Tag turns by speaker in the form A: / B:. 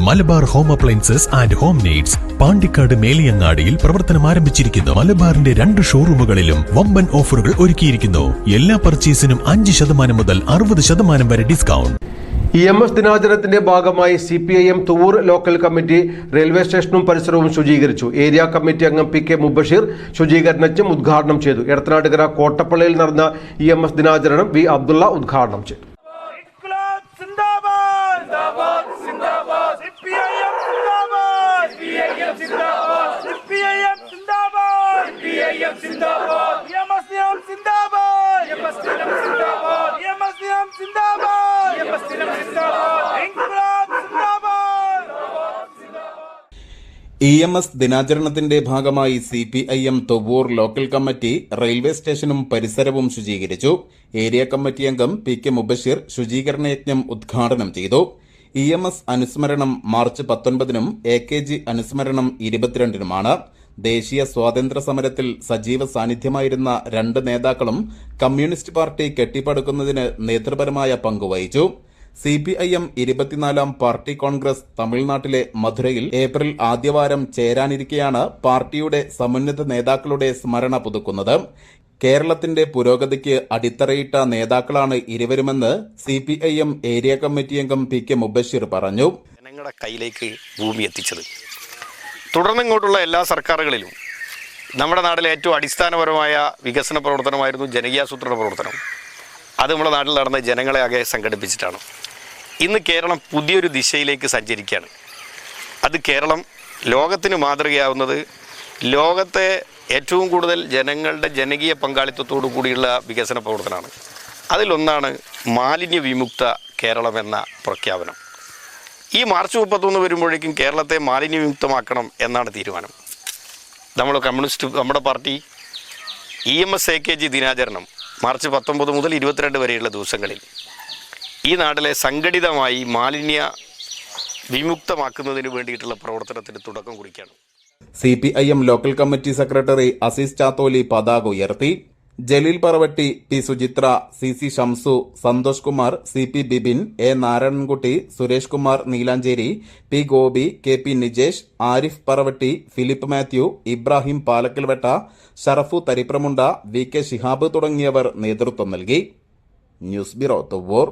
A: Malabar home appliances and home needs Pandikkad മേലിയങ്ങാടിയിൽ പ്രവർത്തനം ആരംഭിച്ചിരിക്കുന്നു. മലബാറിന്റെ 2 ഷോറൂമുകളിലും വമ്പൻ ഓഫറുകൾ ഒരുക്കിയിരിക്കുന്നു. എല്ലാ പർച്ചേസിനും 5% മുതൽ 60% വരെ ഡിസ്കൗണ്ട്.
B: EMS ദിനാചരണത്തിന്റെ ഭാഗമായി CPIM Thuvur local committee railway സ്റ്റേഷനും പരിസരവും ശുചീകരിച്ചു. ഏരിയ കമ്മിറ്റി അംഗം PK മുബഷീർ ശുചീകരണത്തിന് ഉദ്ഘാടനം ചെയ്തു. എടത്തനാട്ടുകര കോട്ടപ്പള്ളിയിൽ നടന്ന EMS ദിനാചരണം V അബ്ദുള്ള ഉദ്ഘാടനം ചെയ്തു.
C: EMS ദിനാചരണത്തിന്റെ ഭാഗമായി CPIM Thuvur local committee railway സ്റ്റേഷനും പരിസരവും ശുചീകരിച്ചു. ഏരിയ കമ്മിറ്റി അംഗം PK മുബഷീർ ശുചീകരണ യജ്ഞം ഉദ്ഘാടനം ചെയ്തു. EMS അനുസ്മരണം മാർച്ച് 19-നും AKG അനുസ്മരണം 22-നുമാണ്. ദേശീയ സ്വാതന്ത്ര്യ സമരത്തിൽ സജീവ സാന്നിധ്യമായിരുന്ന 2 നേതാക്കളും കമ്മ്യൂണിസ്റ്റ് പാർട്ടി കെട്ടിപ്പടുക്കുന്നതിന് നേതൃപരമായ പങ്കുവഹിച്ചു. CPIM 24ാം പാർട്ടി കോൺഗ്രസ് തമിഴ്നാട്ടിലെ മധുരയിൽ ഏപ്രിൽ ആദ്യവാരം ചേരാനിരിക്കെയാണ് പാർട്ടിയുടെ സമുന്നത നേതാക്കളുടെ സ്മരണ പുതുക്കുന്നത്. കേരളത്തിന്റെ പുരോഗതിക്ക് അടിത്തറയിട്ട നേതാക്കളാണ് ഇരുവരുമെന്ന് CPIM ഏരിയ കമ്മിറ്റി അംഗം PK മുബഷീർ പറഞ്ഞു.
D: ജനങ്ങളുടെ കയ്യിലേക്ക് ഭൂമി എത്തിച്ചത് തുടർന്നിങ്ങോട്ടുള്ള എല്ലാ സർക്കാരുകളിലും നമ്മുടെ നാട്ടിലെ ഏറ്റവും അടിസ്ഥാനപരമായ വികസന പ്രവർത്തനമായിരുന്നു ജനകീയാസൂത്രണ പ്രവർത്തനം. അത് നമ്മുടെ നാട്ടിൽ നടന്ന് ജനങ്ങളെ ആകെ സംഘടിപ്പിച്ചിട്ടാണ്. ഇന്ന് കേരളം പുതിയൊരു ദിശയിലേക്ക് സഞ്ചരിക്കുകയാണ്. അത് കേരളം ലോകത്തിന് മാതൃകയാവുന്നത് ലോകത്തെ ഏറ്റവും കൂടുതൽ ജനങ്ങളുടെ ജനകീയ പങ്കാളിത്തത്തോടു കൂടിയുള്ള വികസന പ്രവർത്തനമാണ്. അതിലൊന്നാണ് മാലിന്യ വിമുക്ത കേരളം എന്ന പ്രഖ്യാപനം. ഈ മാർച്ച് 31 വരുമ്പോഴേക്കും കേരളത്തെ മാലിന്യ വിമുക്തമാക്കണം എന്നാണ് തീരുമാനം. നമ്മുടെ പാർട്ടി EMS AKG ദിനാചരണം മാർച്ച് 19 മുതൽ 22 വരെയുള്ള ദിവസങ്ങളിൽ ഈ നാട്ടിലെ സംഘടിതമായി മാലിന്യ വിമുക്തമാക്കുന്നതിന് വേണ്ടിയിട്ടുള്ള പ്രവർത്തനത്തിന് തുടക്കം കുറിക്കുകയാണ്.
C: CPIM local committee secretary Azeez Chatholi പതാക ഉയർത്തി. Jaleel Paravatti, P Suchitra, CC Shamsu, Santhosh Kumar, CP Bibin, A Narayanankutty, Suresh Kumar Neelancheri, P Gopi, KP Nijesh, Arif Paravatti, Philip Mathew, Ibrahim Palakkalvetta, Sharafu Thariprmunda, VK Shihab തുടങ്ങിയവർ നേതൃത്വം നൽകി. News bureau Thuvur.